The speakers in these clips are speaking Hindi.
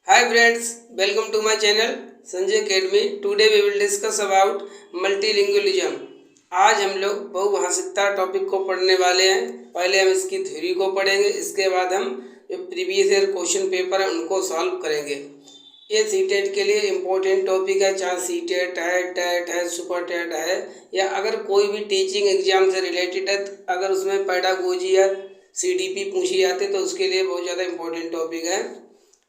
Hi friends, welcome to my channel Sanjay academy. Today we will discuss about multilingualism. आज हम लोग बहुभाषिकता टॉपिक को पढ़ने वाले हैं। पहले हम इसकी थ्योरी को पढ़ेंगे, इसके बाद हम जो प्रीवियस ईयर क्वेश्चन पेपर है उनको सॉल्व करेंगे। ये सीटेट के लिए इम्पोर्टेंट टॉपिक है, चाहे सीटेट है, टेट है, सुपर टेट है, या अगर कोई भी टीचिंग एग्जाम से रिलेटेड है, अगर उसमें पेडागोजी या सीडीपी पूछी जाती है तो उसके लिए बहुत ज़्यादा इम्पोर्टेंट टॉपिक है।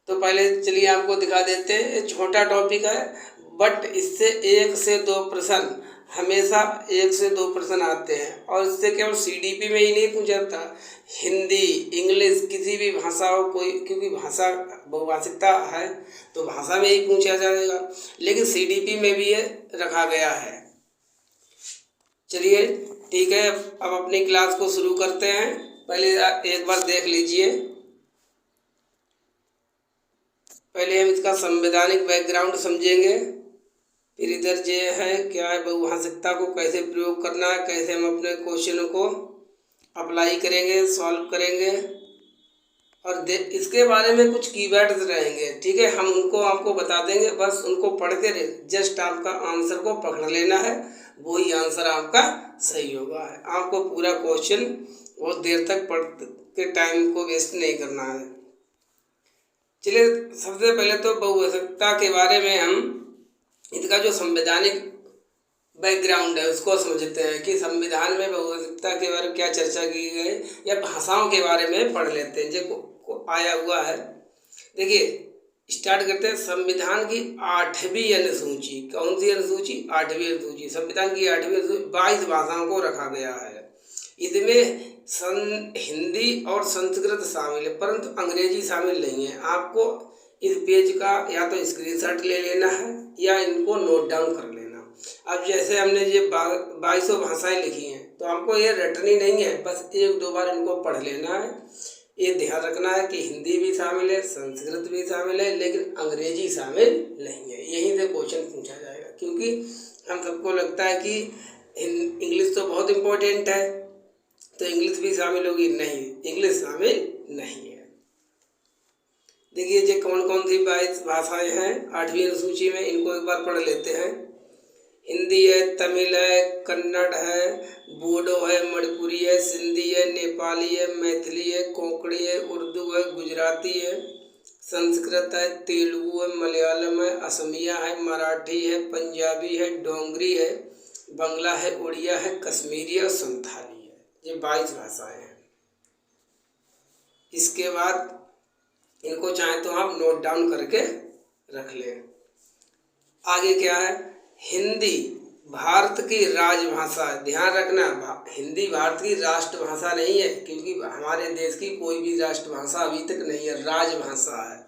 तो पहले चलिए आपको दिखा देते हैं। ये छोटा टॉपिक है बट इससे 1 से 2 प्रश्न, हमेशा 1 से 2 प्रश्न आते हैं। और इससे केवल सीडीपी में ही नहीं पूछा जाता, हिंदी, इंग्लिश, किसी भी भाषा हो कोई, क्योंकि भाषा बहुभाषिकता है तो भाषा में ही पूछा जाएगा, लेकिन सीडीपी में भी ये रखा गया है। चलिए ठीक है, अब अपनी क्लास को शुरू करते हैं। पहले एक बार देख लीजिए। पहले हम इसका संवैधानिक बैकग्राउंड समझेंगे, फिर इधर जो है क्या है बहुभाषिकता को कैसे प्रयोग करना है, कैसे हम अपने क्वेश्चनों को अप्लाई करेंगे, सॉल्व करेंगे, और इसके बारे में कुछ कीवर्ड्स रहेंगे। ठीक है, हम उनको आपको बता देंगे, बस उनको पढ़ के जस्ट आपका आंसर को पकड़ लेना है, वही आंसर आपका सही होगा। आपको पूरा क्वेश्चन बहुत देर तक पढ़ के टाइम को वेस्ट नहीं करना है। चलिए सबसे पहले तो बहुभाषिकता के बारे में हम इसका जो संवैधानिक बैकग्राउंड है उसको समझते हैं कि संविधान में बहुभाषिकता के बारे में क्या चर्चा की गई, या भाषाओं के बारे में पढ़ लेते हैं जो आया हुआ है। देखिए स्टार्ट करते हैं। संविधान की 8वीं अनुसूची, कौन सी अनुसूची? 8वीं अनुसूची। संविधान की 8वीं अनुसूची 22 भाषाओं को रखा गया है। इसमें हिंदी और संस्कृत शामिल है, परंतु अंग्रेजी शामिल नहीं है। आपको इस पेज का या तो स्क्रीनशॉट ले लेना है या इनको नोट डाउन कर लेना। अब जैसे हमने ये 22 भाषाएं लिखी हैं तो आपको ये रटनी नहीं है, बस 1-2 बार इनको पढ़ लेना है। ये ध्यान रखना है कि हिंदी भी शामिल है, संस्कृत भी शामिल है, लेकिन अंग्रेजी शामिल नहीं है। यहीं से क्वेश्चन पूछा जाएगा, क्योंकि हम सबको लगता है कि इंग्लिश तो बहुत इम्पोर्टेंट है तो इंग्लिश भी शामिल होगी, नहीं, इंग्लिश शामिल नहीं है। देखिए ये कौन कौन सी 22 भाषाएं हैं 8वीं अनुसूची में, इनको एक बार पढ़ लेते हैं। हिंदी है, तमिल है, कन्नड़ है, बोडो है, मणिपुरी है, सिंधी है, नेपाली है, मैथिली है, कोंकणी है, उर्दू है, गुजराती है, संस्कृत है, तेलुगु है, मलयालम है, असमिया है, मराठी है, पंजाबी है, डोंगरी है, बंगला है, उड़िया है, कश्मीरी है और संथाली है। ये 22 भाषाएं हैं। इसके बाद इनको चाहे तो आप नोट डाउन करके रख लें। आगे क्या है? हिंदी भारत की राजभाषा है। ध्यान रखना, हिंदी भारत की राष्ट्रभाषा नहीं है, क्योंकि हमारे देश की कोई भी राष्ट्रभाषा अभी तक नहीं है, राजभाषा है।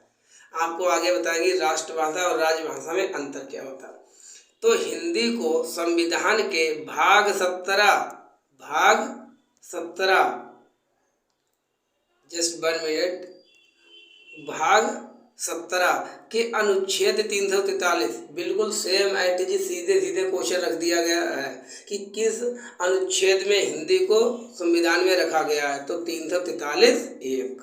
आपको आगे बताएंगे राष्ट्रभाषा और राजभाषा में अंतर क्या होता है। तो हिंदी को संविधान के भाग 17 जस्ट 1 मिनट, भाग 17 के अनुच्छेद 343, बिल्कुल सेम एट जी सीधे क्वेश्चन रख दिया गया है कि किस अनुच्छेद में हिंदी को संविधान में रखा गया है। तो 343(1).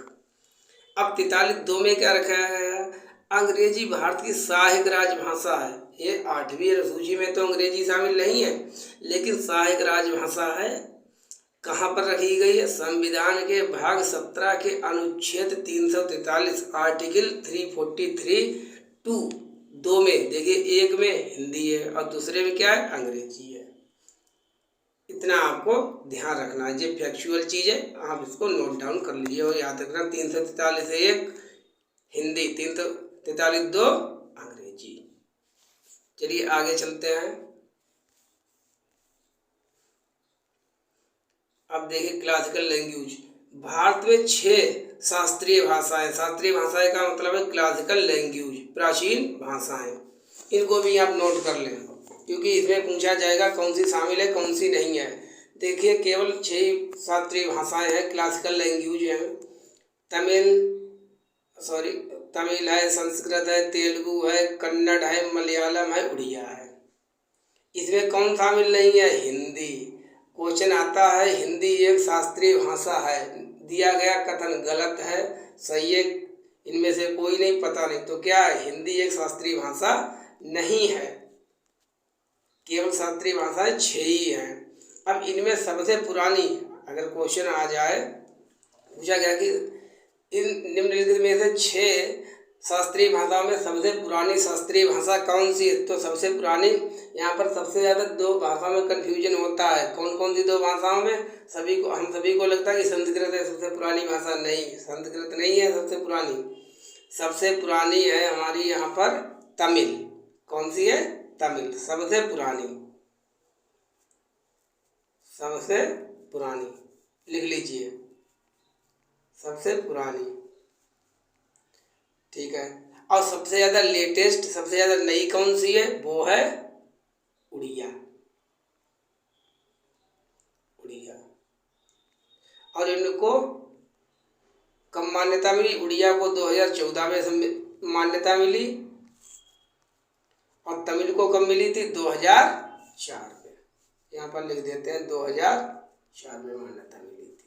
अब 43(2) में क्या रखा है? अंग्रेजी भारत की सहायक राजभाषा है। ये 8वीं अनुसूची में तो अंग्रेजी शामिल नहीं है, लेकिन सहायक राजभाषा है। कहाँ पर रखी गई है? संविधान के भाग 17 के अनुच्छेद 343 आर्टिकल 343(2) में। देखिए एक में हिंदी है और दूसरे में क्या है? अंग्रेजी है। इतना आपको ध्यान रखना है, ये फैक्चुअल चीज़ है, आप इसको नोट डाउन कर लीजिए और याद रखना 343(1) हिंदी, 343(2) अंग्रेजी। चलिए आगे चलते हैं। अब देखिए क्लासिकल लैंग्वेज। भारत में 6 शास्त्रीय भाषाएं, शास्त्रीय भाषाएं का मतलब है क्लासिकल लैंग्वेज, प्राचीन भाषाएं। इनको भी आप नोट कर लें, क्योंकि इसमें पूछा जाएगा कौन सी शामिल है कौन सी नहीं है। देखिए केवल 6 शास्त्रीय भाषाएं हैं, क्लासिकल लैंग्वेज हैं। तमिल है, संस्कृत है, तेलुगु है, कन्नड़ है, मलयालम है, उड़िया है। इसमें कौन शामिल नहीं है? हिंदी। क्वेश्चन आता है हिंदी एक शास्त्रीय भाषा है, दिया गया कथन गलत है, सही है इनमें से कोई नहीं, पता नहीं। तो क्या है, हिंदी एक शास्त्रीय भाषा नहीं है। केवल शास्त्रीय भाषाएं 6 ही हैं। अब इनमें सबसे पुरानी, अगर क्वेश्चन आ जाए, पूछा गया कि इन निम्नलिखित में से 6 शास्त्रीय भाषाओं में सबसे पुरानी शास्त्रीय भाषा कौन सी है, तो सबसे पुरानी, यहाँ पर सबसे ज़्यादा 2 भाषाओं में कन्फ्यूजन होता है। कौन कौन सी 2 भाषाओं में? हम सभी को लगता है कि संस्कृत है सबसे पुरानी भाषा। नहीं, संस्कृत नहीं है सबसे पुरानी। सबसे पुरानी है हमारी यहाँ पर तमिल। कौन सी है? तमिल सबसे पुरानी, सबसे पुरानी, लिख लीजिए, सबसे पुरानी। ठीक है। और सबसे ज़्यादा लेटेस्ट, सबसे ज़्यादा नई कौन सी है? वो है उड़िया। उड़िया। और इनको कब मान्यता मिली? उड़िया को 2014 में मान्यता मिली, और तमिल को कब मिली थी? 2004 में। यहाँ पर लिख देते हैं 2004 में मान्यता मिली थी।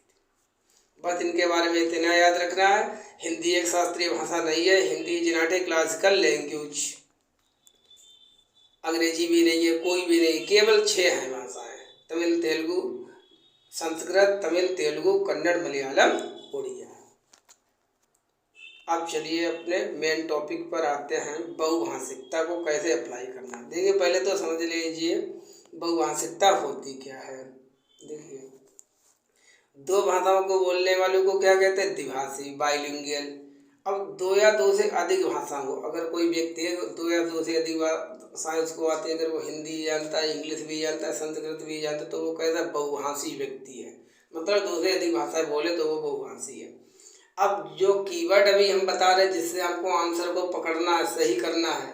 बस इनके बारे में इतना याद रखना है। हिंदी एक शास्त्रीय भाषा नहीं है। Hindi is not a classical language. अंग्रेजी भी नहीं है, कोई भी नहीं, केवल 6 हैं भाषाएं, तमिल, तेलुगु, संस्कृत, तमिल, तेलुगु, कन्नड़, मलयालम, उड़िया। अब चलिए अपने मेन टॉपिक पर आते हैं, बहुभाषिकता को कैसे अप्लाई करना। देखिए, पहले तो समझ लीजिए बहुभाषिकता होती क्या है। देखिए, 2 भाषाओं को बोलने वालों को क्या कहते हैं? द्विभाषी, बाइलिंगुअल। अब 2 या 2 से अधिक भाषाओं को, अगर कोई व्यक्ति है 2 या 2 से अधिक भाषाएं उसको आती है, अगर वो हिंदी जानता है, इंग्लिश भी जानता है, संस्कृत भी जानता है, तो वो कैसा बहुभाषी व्यक्ति है। मतलब 2 से अधिक भाषाएं बोले तो वो बहुभाषी है। अब जो कीवर्ड अभी हम बता रहे हैं, जिससे आपको आंसर को पकड़ना है, सही करना है,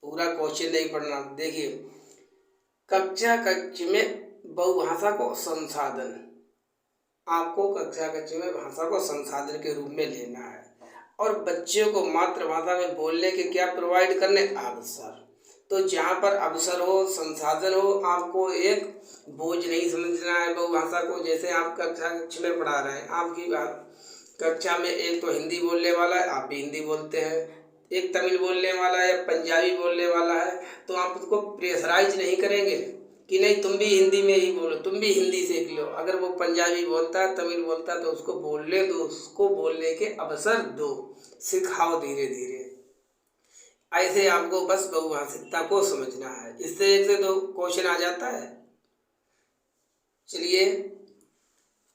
पूरा क्वेश्चन नहीं पढ़ना। देखिए, कक्षा कक्ष में बहुभाषा को संसाधन, आपको कक्षा कक्ष में भाषा को संसाधन के रूप में लेना है, और बच्चों को मातृभाषा में बोलने के क्या प्रोवाइड करने? अवसर। तो जहाँ पर अवसर हो, संसाधन हो, आपको एक बोझ नहीं समझना है बहुभाषा को। जैसे आप कक्षा कक्ष में पढ़ा रहे हैं, आपकी कक्षा में एक तो हिंदी बोलने वाला है, आप भी हिंदी बोलते हैं, एक तमिल बोलने वाला है या पंजाबी बोलने वाला है, तो आप उसको प्रेशराइज नहीं करेंगे कि नहीं तुम भी हिंदी में ही बोलो, तुम भी हिंदी सीख लो। अगर वो पंजाबी बोलता है, तमिल बोलता है, तो उसको बोलने दो, उसको बोलने के अवसर दो, सिखाओ धीरे धीरे। ऐसे आपको बस बहुभाषिकता को समझना है। इससे 1 से 2 क्वेश्चन आ जाता है। चलिए,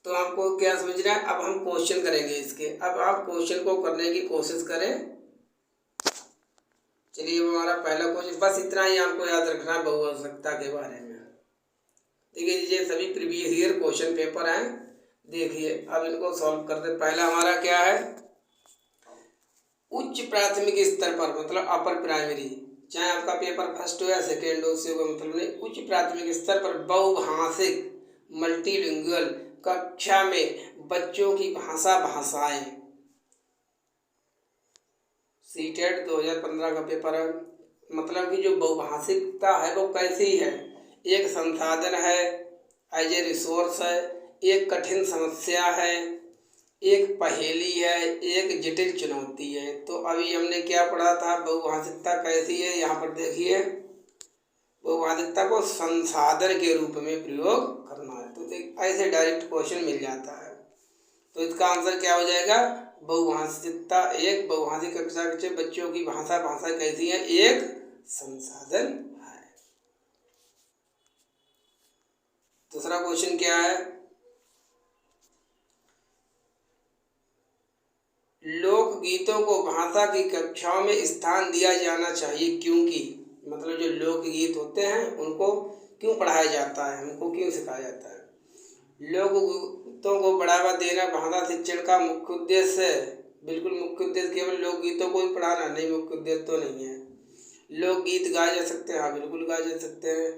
तो आपको क्या समझना है? अब हम क्वेश्चन करेंगे इसके। अब आप क्वेश्चन को करने की कोशिश करें। चलिए, हमारा पहला क्वेश्चन, बस इतना ही आपको याद रखना है बहुभाषिकता के बारे में। देखिए, ये सभी प्रीवियस ईयर क्वेश्चन पेपर हैं। देखिए, अब इनको सॉल्व करते। पहला हमारा क्या है? उच्च प्राथमिक स्तर पर, मतलब अपर प्राइमरी, चाहे आपका पेपर फर्स्ट हो या सेकेंड हो, उससे कोई मतलब नहीं। उच्च प्राथमिक स्तर पर बहुभाषिक मल्टीलिंगुअल कक्षा में बच्चों की भाषाएं, सीटेट 2015 का पेपर है। मतलब कि जो बहुभाषिकता है वो कैसी है? एक संसाधन है, एज ए रिसोर्स है, एक कठिन समस्या है, एक पहेली है, एक जटिल चुनौती है। तो अभी हमने क्या पढ़ा था? बहुभाषिकता कैसी है? यहाँ पर देखिए, बहुभाषिकता को संसाधन के रूप में प्रयोग करना है। तो ऐसे डायरेक्ट क्वेश्चन मिल जाता है। तो इसका आंसर क्या हो जाएगा? बहुभाषिकता एक बहुभाषिक कक्षा के बच्चों की भाषा कैसी है? एक संसाधन है। दूसरा क्वेश्चन क्या है? लोकगीतों को भाषा की कक्षाओं में स्थान दिया जाना चाहिए, क्योंकि मतलब जो लोकगीत होते हैं उनको क्यों पढ़ाया जाता है, उनको क्यों सिखाया जाता है? लोकगीतों को बढ़ावा देना भाषा शिक्षण का मुख्य उद्देश्य है। बिल्कुल मुख्य उद्देश्य केवल लोकगीतों को ही पढ़ाना नहीं, मुख्य उद्देश्य तो नहीं है। लोकगीत गाए जा सकते हैं, हाँ बिल्कुल गाए जा सकते हैं।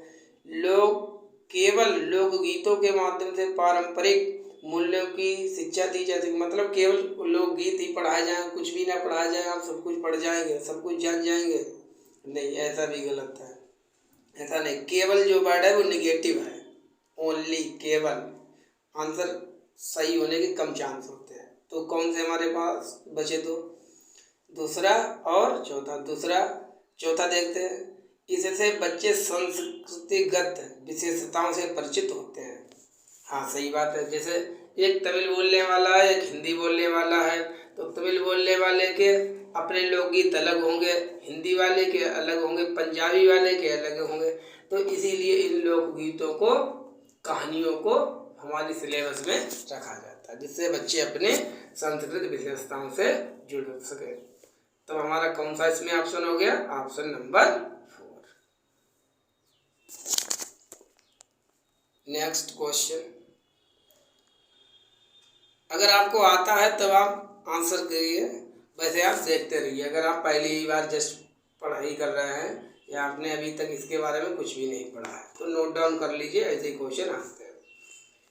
केवल लोकगीतों के माध्यम से पारंपरिक मूल्यों की शिक्षा दी जा सकती, मतलब केवल लोकगीत ही पढ़ाए जाए, कुछ भी ना पढ़ाया जाए, आप सब कुछ पढ़ जाएंगे, सब कुछ जान जाएंगे? नहीं, ऐसा भी गलत है। ऐसा नहीं, केवल जो वर्ड है वो निगेटिव है, ओनली, केवल। आंसर सही होने के कम चांस होते हैं। तो कौन से हमारे पास बचे? तो दूसरा और चौथा। चौथा देखते हैं, इससे बच्चे संस्कृतिगत विशेषताओं से परिचित होते हैं। हाँ सही बात है। जैसे एक तमिल बोलने वाला है, एक हिंदी बोलने वाला है, तो तमिल बोलने वाले के अपने लोकगीत अलग होंगे, हिंदी वाले के अलग होंगे, पंजाबी वाले के अलग होंगे। तो इसीलिए इन लोकगीतों को, कहानियों को हमारी सिलेबस में रखा जाता है, जिससे बच्चे अपने सांस्कृतिक विशेषताओं से जुड़ सके। तो हमारा कौन सा इसमें ऑप्शन हो गया? Option number 4। नेक्स्ट क्वेश्चन, अगर आपको आता है तब आप आंसर करिए, वैसे आप देखते रहिए। अगर आप पहली बार जस्ट पढ़ाई कर रहे हैं या आपने अभी तक इसके बारे में कुछ भी नहीं पढ़ा है, तो नोट डाउन कर लीजिए, ऐसे ही क्वेश्चन आते हैं।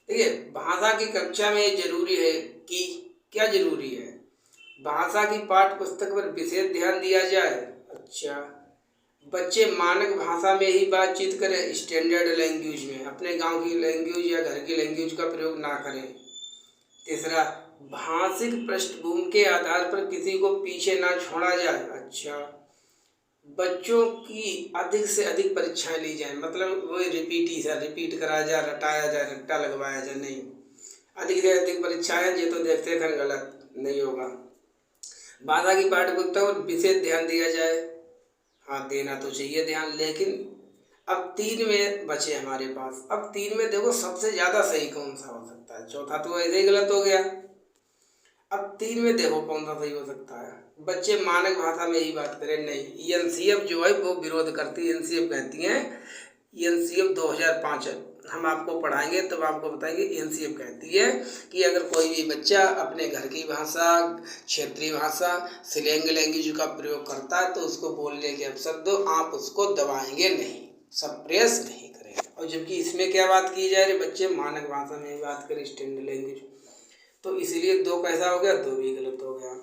देखिए, भाषा की कक्षा में ये जरूरी है कि क्या जरूरी है? भाषा की पाठ्य पुस्तक पर विशेष ध्यान दिया जाए। अच्छा, बच्चे मानक भाषा में ही बातचीत करें, स्टैंडर्ड लैंग्वेज में, अपने गांव की लैंग्वेज या घर की लैंग्वेज का प्रयोग ना करें। तीसरा, भाषिक पृष्ठभूमि के आधार पर किसी को पीछे ना छोड़ा जाए। अच्छा, बच्चों की अधिक से अधिक परीक्षाएं ली जाए, मतलब वो रिपीट कराया जाए, रटाया जाए, रट्टा लगवाया जाए, नहीं। अधिक से अधिक परीक्षाएं, ये तो देखते हैं गलत नहीं होगा। भाषा की पाठ्य पुस्तक पर विशेष ध्यान दिया जाए। हाँ, देना तो चाहिए ध्यान, लेकिन अब 3 में बचे हमारे पास। अब 3 में देखो सबसे ज़्यादा सही कौन सा हो सकता है? चौथा तो ऐसे ही गलत हो गया। अब 3 में देखो कौन सा सही हो सकता है? बच्चे मानक भाषा में ही बात करें, नहीं। एनसीएफ जो है वो विरोध करती है। एनसीएफ कहती है, एनसीएफ 2005 हम आपको पढ़ाएंगे तब तो आपको बताएंगे। एनसीएफ कहती है कि अगर कोई भी बच्चा अपने घर की भाषा, क्षेत्रीय भाषा, स्लैंग लैंग्वेज का प्रयोग करता है तो उसको बोलने के अवसर दो, आप उसको दबाएंगे नहीं, सप्रेस नहीं करेंगे। और जबकि इसमें क्या बात की जा रही, बच्चे मानक भाषा में ही बात करें, स्टैंडर्ड लैंग्वेज। तो इसीलिए 2 कैसा हो गया? 2 भी गलत हो गया।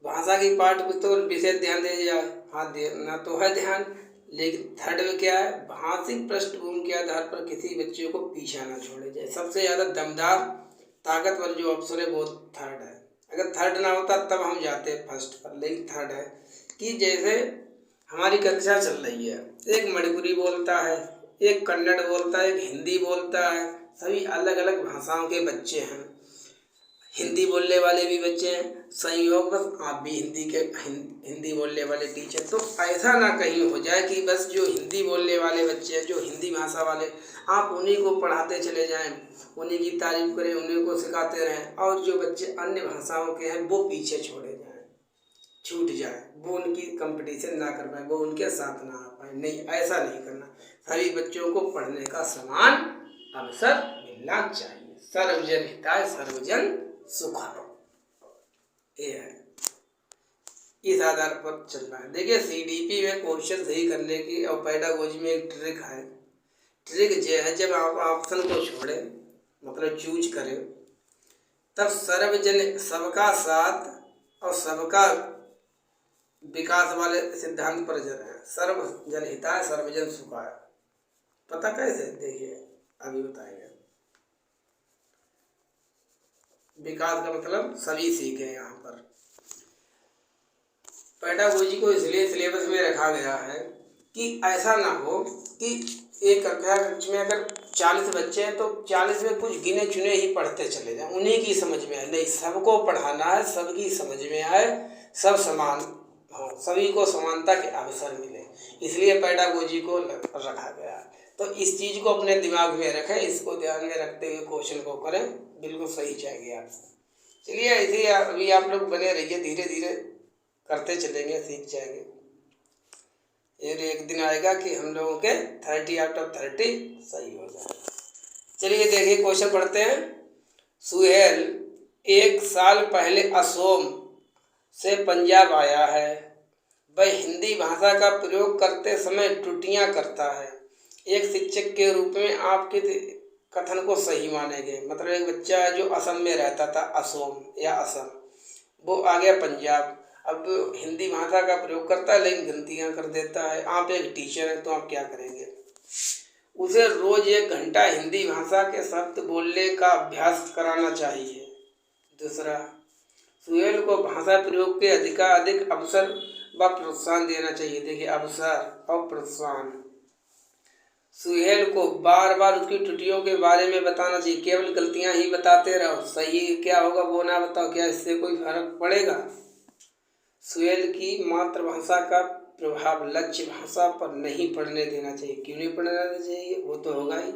भाषा की पाठ्य पुस्तक पर विशेष ध्यान दिया जाए। हाँ, देना तो है ध्यान, लेकिन थर्ड में क्या है? भाषिक पृष्ठभूमि के आधार पर किसी बच्चे को पीछा ना छोड़े जाए। सबसे ज़्यादा दमदार, ताकतवर जो ऑप्शन है वो थर्ड है। अगर थर्ड ना होता तब हम जाते फर्स्ट पर, लेकिन थर्ड है। कि जैसे हमारी कक्षा चल रही है, एक मणिपुरी बोलता है, एक कन्नड़ बोलता है, एक हिंदी बोलता है, सभी अलग अलग भाषाओं के बच्चे हैं। हिंदी बोलने वाले भी बच्चे हैं, संयोग बस आप भी हिंदी बोलने वाले टीचर। तो ऐसा ना कहीं हो जाए कि बस जो हिंदी बोलने वाले बच्चे हैं, जो हिंदी भाषा वाले, आप उन्हीं को पढ़ाते चले जाएं, उन्हीं की तारीफ करें, उन्हीं को सिखाते रहें, और जो बच्चे अन्य भाषाओं के हैं वो पीछे छोड़े जाएं, छूट जाए, वो उनकी कंपटीशन ना कर पाए, वो उनके साथ ना आ पाए। नहीं, ऐसा नहीं करना। सभी बच्चों को पढ़ने का समान अवसर मिलना चाहिए। सर्वजन हिताय सर्वजन सुखाय, ये है, इस आधार पर चलना है। देखिए, सीडीपी में क्वेश्चन सही करने की और पेडागोजी में एक ट्रिक है। ट्रिक ये है, जब आप ऑप्शन को छोड़ें, मतलब चूज करें, तब सर्वजन, सबका साथ और सबका विकास वाले सिद्धांत पर जरा सर्वजन हिताय सर्वजन सुखाय। पता कैसे? देखिए अभी बताएंगे। विकास का मतलब सभी सीखे। यहाँ पर पेडागोजी को इसलिए सिलेबस में रखा गया है कि ऐसा ना हो कि एक कक्षा में अगर 40 बच्चे हैं तो 40 में कुछ गिने चुने ही पढ़ते चले जाएं, उन्हीं की समझ में आए। नहीं, सबको पढ़ाना है, सबकी समझ में आए, सब समान हो, सभी को समानता के अवसर मिले, इसलिए पेडागोजी को रखा गया। तो इस चीज़ को अपने दिमाग में रखें, इसको ध्यान में रखते हुए क्वेश्चन को करें, बिल्कुल सही जाएगी आपसे। चलिए, ऐसे ही अभी आप लोग बने रहिए, धीरे धीरे करते चलेंगे, सीख जाएंगे। एक दिन आएगा कि हम लोगों के 30 आउट ऑफ 30 सही हो जाए। चलिए देखिए, क्वेश्चन पढ़ते हैं। सुहेल 1 साल पहले असोम से पंजाब आया है। वह हिंदी भाषा का प्रयोग करते समय त्रुटियां करता है। एक शिक्षक के रूप में आपके कथन को सही मानेंगे। मतलब एक बच्चा है जो असम में रहता था, असोम या असम, वो आ गया पंजाब। अब हिंदी भाषा का प्रयोग करता है लेकिन गलतियां कर देता है। आप एक टीचर हैं तो आप क्या करेंगे? उसे रोज 1 घंटा हिंदी भाषा के शब्द बोलने का अभ्यास कराना चाहिए। दूसरा, सुहेल को भाषा प्रयोग के अधिकाधिक अवसर व प्रोत्साहन देना चाहिए। देखिए, अवसर और प्रोत्साहन। सुहेल को बार बार उसकी त्रुटियों के बारे में बताना चाहिए। केवल गलतियां ही बताते रहो, सही क्या होगा वो ना बताओ, क्या इससे कोई फर्क पड़ेगा। सुहेल की मातृभाषा का प्रभाव लक्ष्य भाषा पर नहीं पड़ने देना चाहिए। क्यों नहीं पड़ने देना चाहिए, वो तो होगा ही।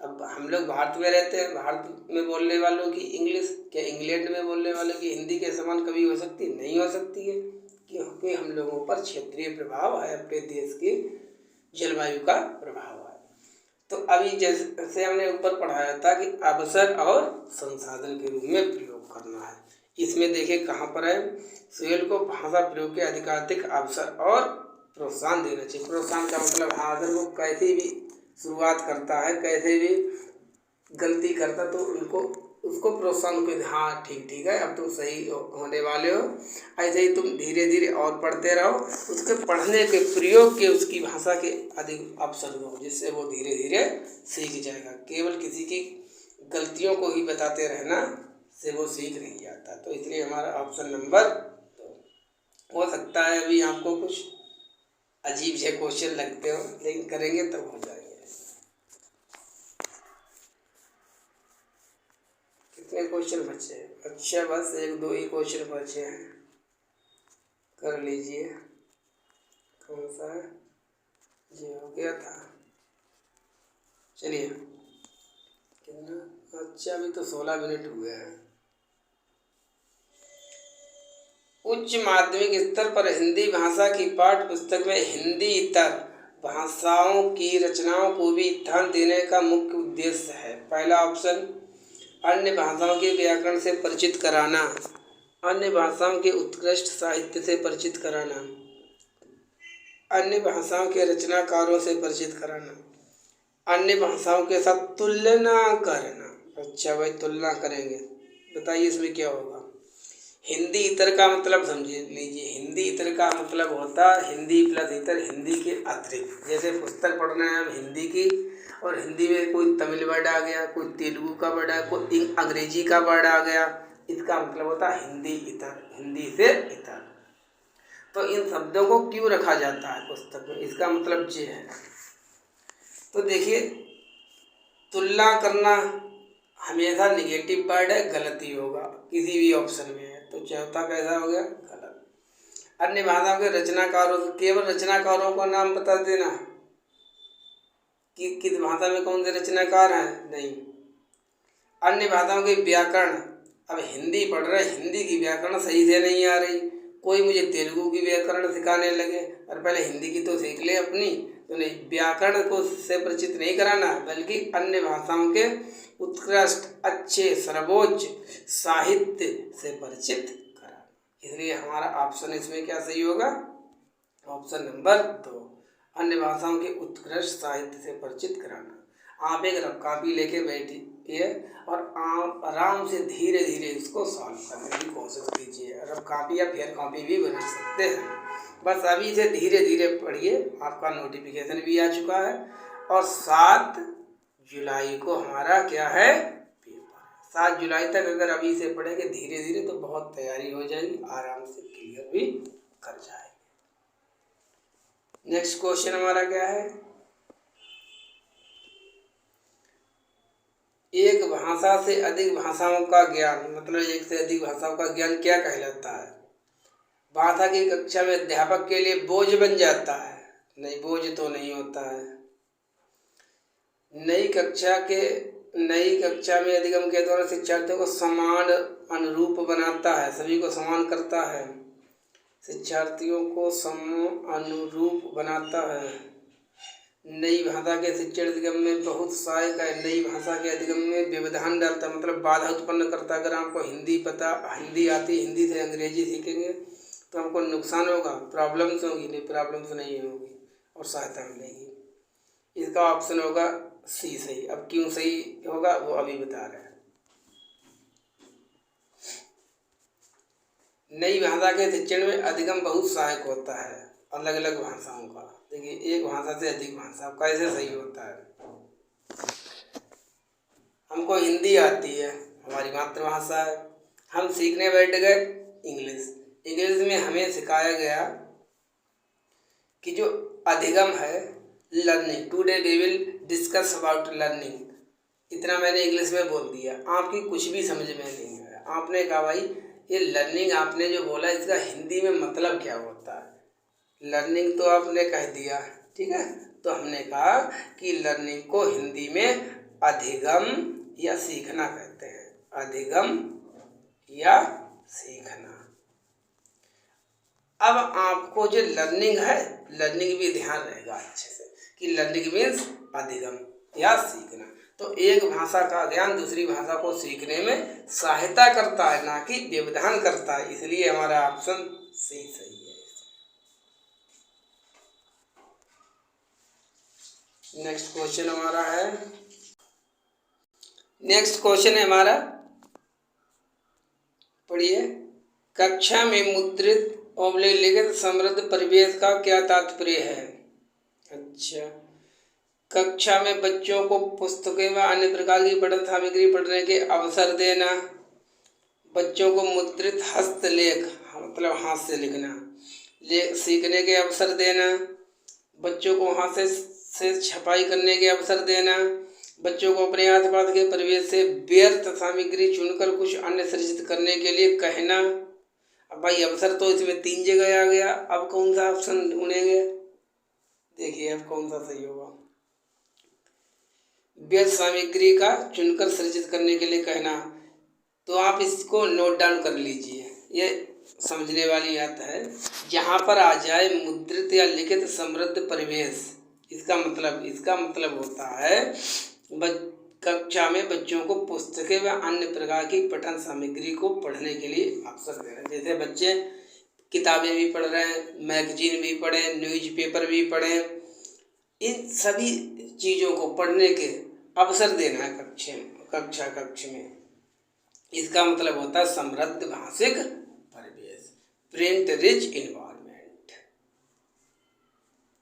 अब हम लोग भारत में रहते हैं, भारत में बोलने वालों की इंग्लिश क्या इंग्लैंड में बोलने वालों की हिंदी के समान कभी हो सकती नहीं हो सकती है, क्योंकि हम लोगों पर क्षेत्रीय प्रभाव है, अपने देश की जलवायु का प्रभाव है। तो अभी जैसे हमने ऊपर पढ़ाया था कि अवसर और संसाधन के रूप में प्रयोग करना है। इसमें देखिए कहाँ पर है, सुहेल को भाषा प्रयोग के अधिकाधिक अवसर और प्रोत्साहन देना चाहिए। प्रोत्साहन का मतलब, हाँ, अगर वो कैसे भी शुरुआत करता है, कैसे भी गलती करता, तो उसको प्रोत्साहन को, हाँ ठीक है, अब तुम सही होने वाले हो, ऐसे ही तुम धीरे धीरे और पढ़ते रहो। उसके पढ़ने के प्रयोग के उसकी भाषा के अधिक अवसर दो, जिससे वो धीरे धीरे सीख जाएगा। केवल किसी की गलतियों को ही बताते रहना से वो सीख नहीं जाता। तो इसलिए हमारा ऑप्शन नंबर 2 हो सकता है। अभी आपको कुछ अजीब से क्वेश्चन लगते हो, लेकिन करेंगे तब हो जाएंगे। कितने क्वेश्चन बचे हैं? अच्छा, बस 1-2 ही क्वेश्चन बचे हैं, कर लीजिए। कौन सा है? जी, हो गया था। चलिए, कितना? अच्छा, अभी तो 16 मिनट हुए हैं। उच्च माध्यमिक स्तर पर हिंदी भाषा की पाठ्य पुस्तक में हिंदी इतर भाषाओं की रचनाओं को भी ध्यान देने का मुख्य उद्देश्य है। पहला ऑप्शन, अन्य भाषाओं के व्याकरण से परिचित कराना, अन्य भाषाओं के उत्कृष्ट साहित्य से परिचित कराना, अन्य भाषाओं के रचनाकारों से परिचित कराना, अन्य भाषाओं के साथ तुलना करना। अच्छा भाई, तुलना करेंगे, बताइए इसमें क्या होगा। हिंदी इतर का मतलब समझ लीजिए, हिंदी इतर का मतलब होता है हिंदी प्लस इतर, हिंदी के अतिरिक्त। जैसे पुस्तक पढ़ रहे हैं हम हिंदी की, और हिंदी में कोई तमिल वर्ड आ गया, कोई तेलुगु का वर्ड आ गया, कोई अंग्रेजी का वर्ड आ गया, इसका मतलब होता है हिंदी इतर, हिंदी से इतर। तो इन शब्दों को क्यों रखा जाता है पुस्तक में, इसका मतलब ये है। तो देखिए, तुलना करना हमेशा निगेटिव वर्ड है, गलत ही होगा किसी भी ऑप्शन में है। तो चौथा कैसा हो गया, गलत। अन्य भाषाओं के रचनाकारों, केवल रचनाकारों का नाम बता देना कि किस भाषा में कौन से रचनाकार हैं, नहीं। अन्य भाषाओं के व्याकरण, अब हिंदी पढ़ रहे, हिंदी की व्याकरण सही से नहीं आ रही, कोई मुझे तेलुगु की व्याकरण सिखाने लगे, और पहले हिंदी की तो सीख ले अपनी, तो नहीं, व्याकरण को से परिचित नहीं कराना, बल्कि अन्य भाषाओं के उत्कृष्ट अच्छे सर्वोच्च साहित्य से परिचित कराना। इसलिए हमारा ऑप्शन इसमें क्या सही होगा, ऑप्शन नंबर 2, अन्य भाषाओं के उत्कृष्ट साहित्य से परिचित कराना। आप एक रफ कॉपी लेके बैठिए और आप आराम से धीरे धीरे इसको सॉल्व करने की कोशिश कीजिए। रफ कॉपी या फेयर कॉपी भी बना सकते हैं। बस अभी से धीरे धीरे पढ़िए, आपका नोटिफिकेशन भी आ चुका है, और 7 जुलाई को हमारा क्या है, पेपर। 7 जुलाई तक अगर अभी से पढ़ेंगे धीरे धीरे तो बहुत तैयारी हो जाएगी, आराम से क्लियर भी कर जाएंगे। नेक्स्ट क्वेश्चन हमारा क्या है, एक भाषा से अधिक भाषाओं का ज्ञान, मतलब एक से अधिक भाषाओं का ज्ञान क्या कहलाता है। भाषा की कक्षा में अध्यापक के लिए बोझ बन जाता है, नहीं, बोझ तो नहीं होता है। नई कक्षा में अधिगम के द्वारा शिक्षार्थियों को समान अनुरूप बनाता है, सभी को समान करता है, शिक्षार्थियों को सम अनुरूप बनाता है। नई भाषा के शिक्षण अधिगम में बहुत सहायक है। नई भाषा के अधिगम में व्यवधान डालता, मतलब बाधा उत्पन्न करता। अगर आपको हिंदी आती, हिंदी से अंग्रेजी सीखेंगे तो हमको नुकसान होगा, प्रॉब्लम्स होगी, नहीं, प्रॉब्लम्स नहीं होगी और सहायता मिलेगी। इसका ऑप्शन होगा सी सही। अब क्यों सही होगा वो अभी बता रहे हैं। नई भाषा के शिक्षण में अधिगम बहुत सहायक होता है, अलग अलग भाषाओं का। देखिए, एक भाषा से अधिक भाषा कैसे सही होता है। हमको हिंदी आती है, हमारी मातृभाषा है, हम सीखने बैठ गए इंग्लिश। इंग्लिश में हमें सिखाया गया कि जो अधिगम है, learning, today we will discuss about learning, इतना मैंने इंग्लिश में बोल दिया। आपकी कुछ भी समझ में नहीं आया। आपने कहा भाई ये लर्निंग आपने जो बोला इसका हिंदी में मतलब क्या होता है। लर्निंग तो आपने कह दिया, ठीक है। तो हमने कहा कि लर्निंग को हिंदी में अधिगम या सीखना कहते हैं, अधिगम या सीखना। अब आपको जो लर्निंग है, लर्निंग भी ध्यान रहेगा अच्छे से कि लर्निंग मीन्स अधिगम या सीखना। तो एक भाषा का ज्ञान दूसरी भाषा को सीखने में सहायता करता है, ना कि व्यवधान करता है। इसलिए हमारा ऑप्शन सी सही है। नेक्स्ट क्वेश्चन हमारा है, नेक्स्ट क्वेश्चन है हमारा, पढ़िए। कक्षा में मुद्रित लिखित समृद्ध परिवेश का क्या तात्पर्य है। अच्छा, कक्षा में बच्चों को पुस्तकें व अन्य प्रकार की पठन सामग्री पढ़ने के अवसर देना, बच्चों को मुद्रित हस्तलेख मतलब हाथ से लिखना सीखने के अवसर देना, बच्चों को हाथ से छपाई करने के अवसर देना, बच्चों को अपने आसपास के परिवेश से व्यर्थ सामग्री चुनकर कुछ अन्य सृजित करने के लिए कहना। अब भाई अवसर तो इसमें 3 जगह आ गया, अब कौन सा ऑप्शन ढूंढेंगे, देखिए अब कौन सा सही होगा। व्यर्थ सामग्री का चुनकर सृजित करने के लिए कहना, तो आप इसको नोट डाउन कर लीजिए, ये समझने वाली बात है। जहाँ पर आ जाए मुद्रित या लिखित समृद्ध परिवेश, इसका मतलब होता है कक्षा में बच्चों को पुस्तकें व अन्य प्रकार की पठन सामग्री को पढ़ने के लिए अवसर देना। जैसे बच्चे किताबें भी पढ़ रहे हैं, मैगजीन भी पढ़ें, न्यूज़पेपर भी पढ़ें, इन सभी चीज़ों को पढ़ने के अवसर देना है कक्ष में। इसका मतलब होता है समृद्ध भाषिक परिवेश, प्रिंट रिच इन्वायरमेंट।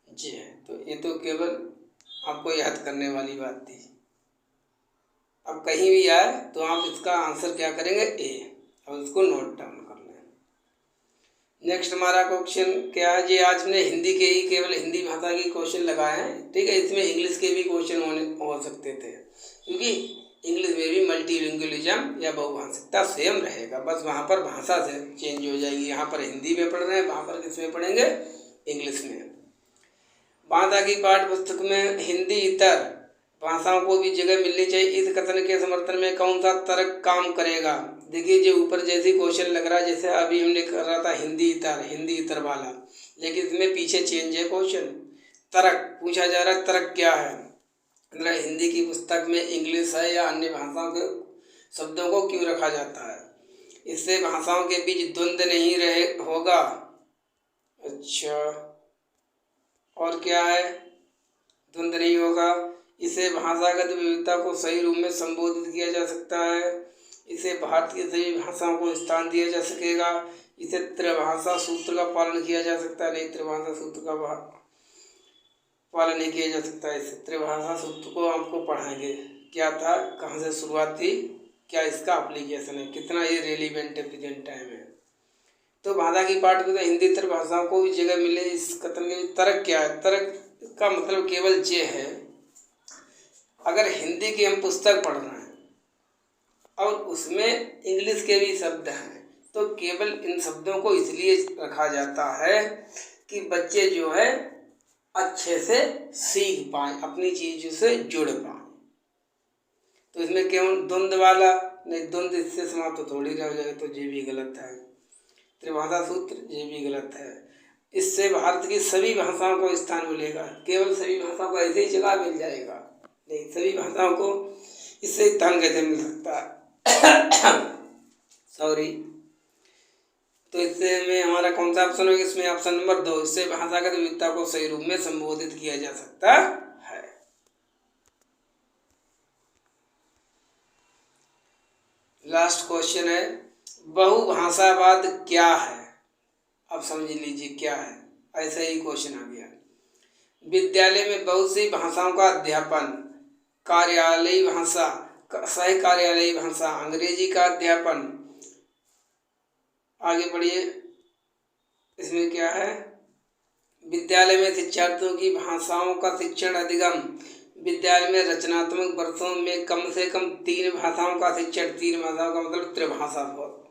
जी है, तो ये तो केवल आपको याद करने वाली बात थी। अब कहीं भी आए तो आप इसका आंसर क्या करेंगे, ए, और इसको नोट डाउन कर लें। नेक्स्ट हमारा क्वेश्चन क्या है जी, आज हमने हिंदी के ही केवल हिंदी भाषा के क्वेश्चन लगाए हैं, ठीक है। इसमें इंग्लिश के भी क्वेश्चन हो सकते थे, क्योंकि इंग्लिश में भी मल्टीलिंगुअलिज्म या बहुभाषिकता सेम रहेगा, बस वहाँ पर भाषा से चेंज हो जाएगी। यहाँ पर हिंदी में पढ़ रहे हैं, वहाँ पर किस में पढ़ेंगे, इंग्लिश में। भाषा की पाठ्य पुस्तक में हिंदी इतर भाषाओं को भी जगह मिलनी चाहिए, इस कथन के समर्थन में कौन सा तर्क काम करेगा। देखिए जो ऊपर जैसे क्वेश्चन लग रहा है, जैसे अभी हमने कर रहा था हिंदी इतर वाला, लेकिन इसमें पीछे चेंज है क्वेश्चन। तर्क पूछा जा रहा है, तर्क क्या है, मतलब हिंदी की पुस्तक में इंग्लिश है या अन्य भाषाओं के शब्दों को क्यों रखा जाता है, इससे भाषाओं के बीच द्वंद्व नहीं होगा। अच्छा, और क्या है, द्वंद्व नहीं होगा। इसे भाषागत विविधता को सही रूप में संबोधित किया जा सकता है, इसे भारत की सभी भाषाओं को स्थान दिया जा सकेगा, इसे त्रिभाषा सूत्र का पालन किया जा सकता है, नहीं त्रिभाषा सूत्र का पालन नहीं किया जा सकता है। इसे त्रिभाषा सूत्र को आपको पढ़ाएंगे, क्या था, कहाँ से शुरुआत थी, क्या इसका एप्लीकेशन है, कितना ये रेलिवेंट है प्रेजेंट टाइम में। तो भाषा की पाठ में तो हिंदी त्रिभाषाओं को भी जगह मिले, इस कथन के तर्क क्या है, तर्क का मतलब केवल ये है, अगर हिंदी की हम पुस्तक पढ़ रहे हैं और उसमें इंग्लिश के भी शब्द हैं, तो केवल इन शब्दों को इसलिए रखा जाता है कि बच्चे जो है अच्छे से सीख पाएँ, अपनी चीज़ों से जुड़ पाएँ। तो इसमें केवल द्वंद्व वाला नहीं, द्वंद्व इससे समाप्त तो थोड़ी रह जाए, तो ये भी गलत है। त्रिभाषा सूत्र ये भी गलत है, इससे भारत की सभी भाषाओं को स्थान मिलेगा, केवल सभी भाषाओं को ऐसे ही जगह मिल जाएगा, नहीं सभी भाषाओं को इससे स्थान कैसे मिल सकता है सॉरी। तो इससे में हमारा कौन सा ऑप्शन होगा, इसमें ऑप्शन नंबर 2, इससे भाषागत विविधता को सही रूप में संबोधित किया जा सकता है। लास्ट क्वेश्चन है, बहुभाषावाद क्या है। अब समझ लीजिए क्या है, ऐसा ही क्वेश्चन आ गया। विद्यालय में बहुत सी भाषाओं का अध्यापन, कार्यालयी भाषा, सह कार्यालयी भाषा, अंग्रेजी का अध्यापन, आगे बढ़िए। इसमें क्या है, विद्यालय में शिक्षार्थियों की भाषाओं का शिक्षण अधिगम। विद्यालय में रचनात्मक वर्षों में कम से कम 3 भाषाओं का शिक्षण। 3 भाषाओं का मतलब त्रिभाषा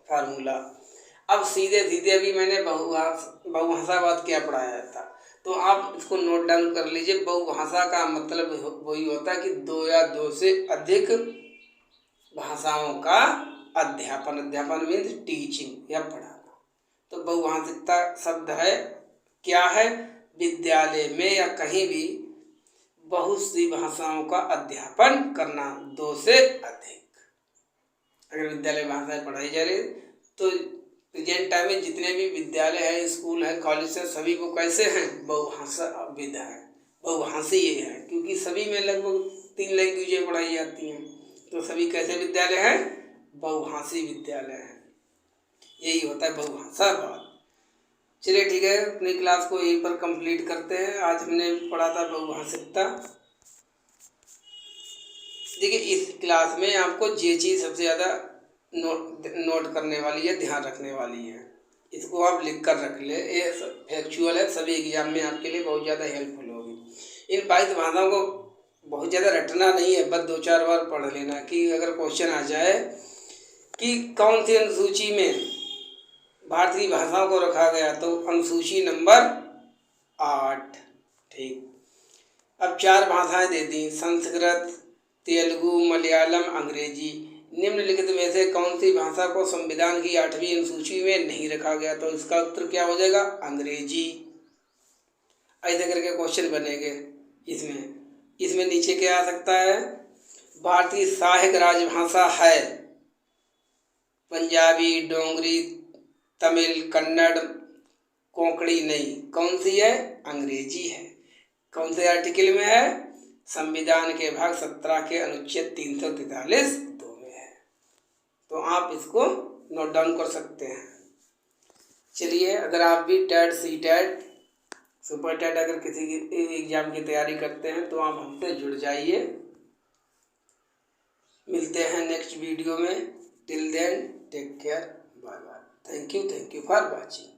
फार्मूला। अब सीधे सीधे भी मैंने बहुभाषावाद क्या पढ़ाया था, तो आप इसको नोट डाउन कर लीजिए। बहुभाषा का मतलब वही होता है कि 2 या 2 से अधिक भाषाओं का अध्यापन। अध्यापन मीन्स टीचिंग या पढ़ाना। तो बहुभाषिकता शब्द है क्या है, विद्यालय में या कहीं भी बहुत सी भाषाओं का अध्यापन करना, 2 से अधिक। अगर विद्यालय भाषाएं पढ़ाई जा रही तो प्रेजेंट टाइम में जितने भी विद्यालय हैं, स्कूल हैं, कॉलेज हैं, सभी वो कैसे हैं, बहुभाषा विद है, बहुभाषी ये है, क्योंकि सभी में लगभग 3 लैंग्वेजें पढ़ाई जाती हैं। तो सभी कैसे विद्यालय हैं, बहुभाषी विद्यालय हैं। यही होता है बहुभाषावाद। चलिए ठीक है, अपनी क्लास को यहीं पर कंप्लीट करते हैं। आज हमने पढ़ा था बहुभाषिकता। देखिए इस क्लास में आपको ये चीज़ सबसे ज़्यादा नोट करने वाली है, ध्यान रखने वाली है। इसको आप लिख कर रख ले, ये फैक्चुअल है, सभी एग्जाम में आपके लिए बहुत ज़्यादा हेल्पफुल होगी। इन 22 भाषाओं को बहुत ज़्यादा रटना नहीं है, बस 2-4 बार पढ़ लेना कि अगर क्वेश्चन आ जाए कि कौन सी अनुसूची में भारतीय भाषाओं को रखा गया, तो अनुसूची नंबर 8। ठीक, अब 4 भाषाएं दे दी, संस्कृत, तेलुगु, मलयालम, अंग्रेजी। निम्नलिखित में से कौन सी भाषा को संविधान की 8वीं अनुसूची में नहीं रखा गया, तो इसका उत्तर क्या हो जाएगा, अंग्रेजी। ऐसे करके क्वेश्चन बनेंगे। इसमें नीचे क्या आ सकता है, भारतीय सहायक राजभाषा है पंजाबी, डोगरी, तमिल, कन्नड़, कोंकणी नहीं। कौन सी है, अंग्रेजी है। कौन से आर्टिकल में है, संविधान के भाग 17 के अनुच्छेद 343(2) में है। तो आप इसको नोट डाउन कर सकते हैं। चलिए, अगर आप भी TET, C TET, super TET अगर किसी एग्जाम की तैयारी करते हैं तो आप हमसे जुड़ जाइए। मिलते हैं नेक्स्ट वीडियो में। Till then take care, bye bye. Thank you for watching.